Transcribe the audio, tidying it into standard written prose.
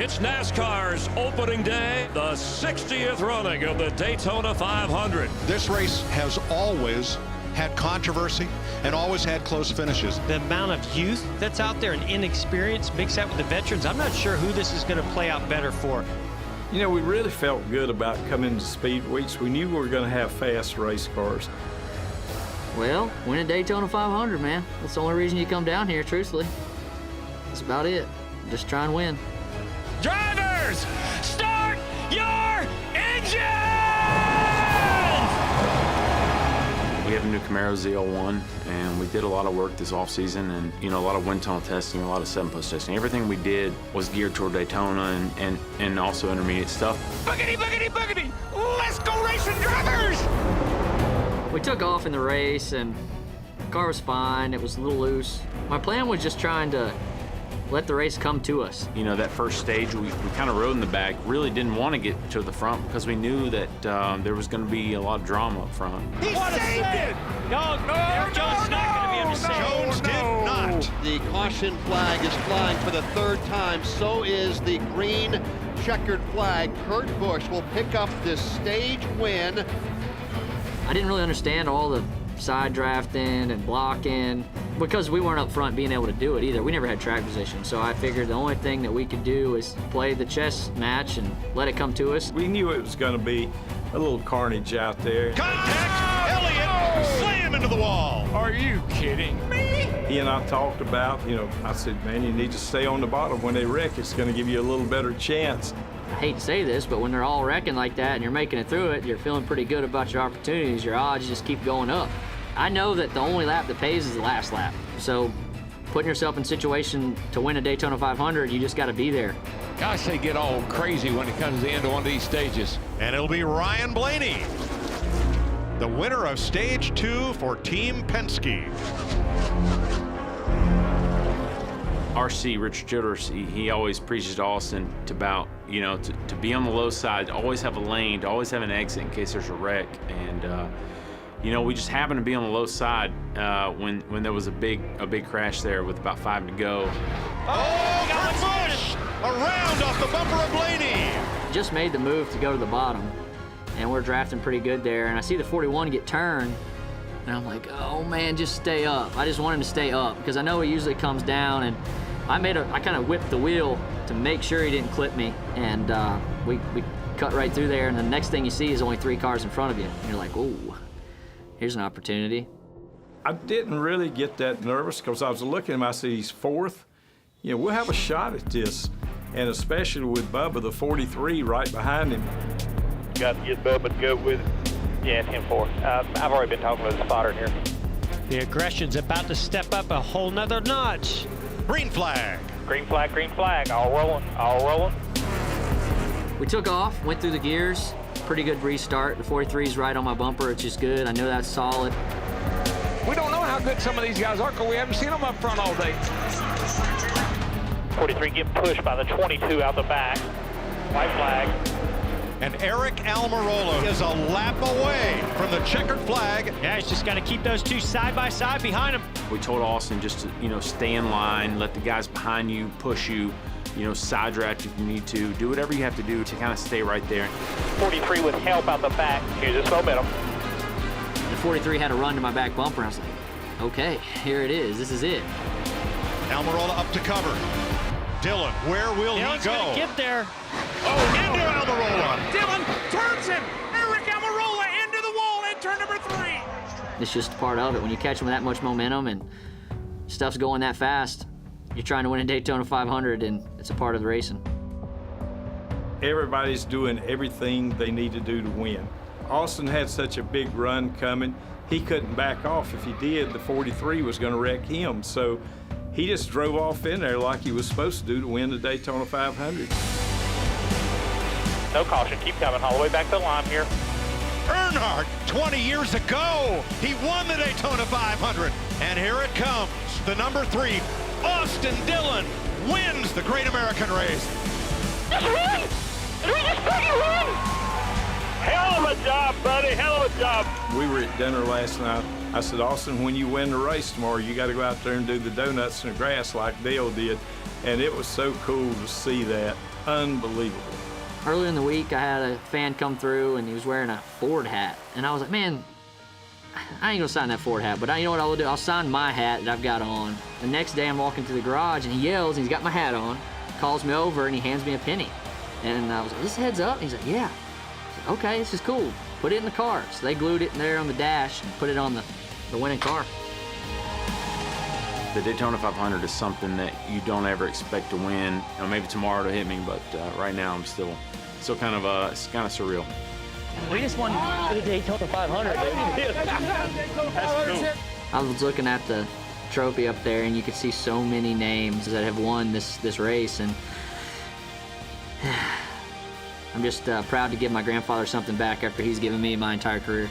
It's NASCAR's opening day, the 60th running of the Daytona 500. This race has always had controversy and always had close finishes. The amount of youth that's out there and inexperience mixed out with the veterans, I'm not sure who this is going to play out better for. You know, we really felt good about coming to speed weeks. We knew we were going to have fast race cars. Well, win a Daytona 500, man. That's the only reason you come down here, truthfully. That's about it. Just try and win. Drivers, start your engines! We have a new Camaro ZL1, and we did a lot of work this offseason, and a lot of wind tunnel testing, a lot of 7-post testing. Everything we did was geared toward Daytona and also intermediate stuff. Boogity, boogity, boogity! Let's go racing, drivers! We took off in the race, and the car was fine. It was a little loose. My plan was just trying to let the race come to us. That first stage, we kind of rode in the back, really didn't want to get to the front because we knew that there was going to be a lot of drama up front. He saved it! No, Eric Jones is not going to be able to save it. Jones did not. The caution flag is flying for the third time. So is the green checkered flag. Kurt Busch will pick up this stage win. I didn't really understand all the side drafting and blocking because we weren't up front being able to do it either. We never had track position, so I figured the only thing that we could do is play the chess match and let it come to us. We knew it was going to be a little carnage out there. Contact! Elliott! Slam into the wall! Are you kidding me? He and I talked about, I said, man, you need to stay on the bottom when they wreck. It's going to give you a little better chance. I hate to say this, but when they're all wrecking like that and you're making it through it, you're feeling pretty good about your opportunities. Your odds just keep going up. I know that the only lap that pays is the last lap. So putting yourself in a situation to win a Daytona 500, you just got to be there. Gosh, they get all crazy when it comes to the end of one of these stages. And it'll be Ryan Blaney, the winner of Stage 2 for Team Penske. RC, Richard Childress, he always preaches to Austin about, to be on the low side, to always have a lane, to always have an exit in case there's a wreck. And, we just happened to be on the low side when there was a big crash there with about 5 to go. Oh, Kurt Busch! Around off the bumper of Blaney! Just made the move to go to the bottom, and we're drafting pretty good there. And I see the 41 get turned, and I'm like, oh man, just stay up. I just want him to stay up because I know he usually comes down, and I kind of whipped the wheel to make sure he didn't clip me, and we cut right through there. And the next thing you see is only 3 cars in front of you, and you're like, ooh. Here's an opportunity. I didn't really get that nervous because I was looking at him, I said, he's 4th. We'll have a shot at this. And especially with Bubba, the 43 right behind him. Got to get Bubba to go with it. Yeah, it's him 4th. I've already been talking with the spotter here. The aggression's about to step up a whole nother notch. Green flag. Green flag, all rolling, all rolling. We took off, went through the gears. Pretty good restart. The 43's right on my bumper, which is good. I know that's solid. We don't know how good some of these guys are because we haven't seen them up front all day. 43 getting pushed by the 22 out the back. White flag. And Eric Almirola is a lap away from the checkered flag. Yeah, he's just got to keep those two side by side behind him. We told Austin just to, stay in line, let the guys behind you push you, side draft if you need to. Do whatever you have to do to kind of stay right there. 43 with help out the back. Here's this momentum. The 43 had a run to my back bumper. I was like, okay, here it is. This is it. Almirola up to cover. Dillon, where will he go? Gonna get there. Oh, into Almirola. Dillon turns him. Eric Almirola into the wall in turn number 3. It's just part of it. When you catch them with that much momentum and stuff's going that fast, you're trying to win a Daytona 500, and it's a part of the racing. Everybody's doing everything they need to do to win. Austin had such a big run coming, he couldn't back off. If he did, the 43 was going to wreck him. So he just drove off in there like he was supposed to do to win the Daytona 500. No caution, keep coming all the way back to the line here. Earnhardt, 20 years ago, he won the Daytona 500. And here it comes, the number 3, Austin Dillon, wins the Great American Race. Just win! We just fucking win! Hell of a job, buddy, hell of a job. We were at dinner last night. I said, Austin, when you win the race tomorrow, you got to go out there and do the donuts in the grass like Dale did. And it was so cool to see that. Unbelievable. Earlier in the week, I had a fan come through and he was wearing a Ford hat. And I was like, man, I ain't gonna sign that Ford hat, but you know what I will do? I'll sign my hat that I've got on. The next day I'm walking to the garage and he yells, and he's got my hat on, calls me over and he hands me a penny. And I was like, this heads up? And he's like, yeah. I said, okay, this is cool. Put it in the car. So they glued it in there on the dash and put it on the winning car. The Daytona 500 is something that you don't ever expect to win. You know, maybe tomorrow it'll hit me, but right now I'm still kind of it's kind of surreal. We just won the Daytona 500, baby. That's cool. I was looking at the trophy up there, and you could see so many names that have won this race, and I'm just proud to give my grandfather something back after he's given me my entire career.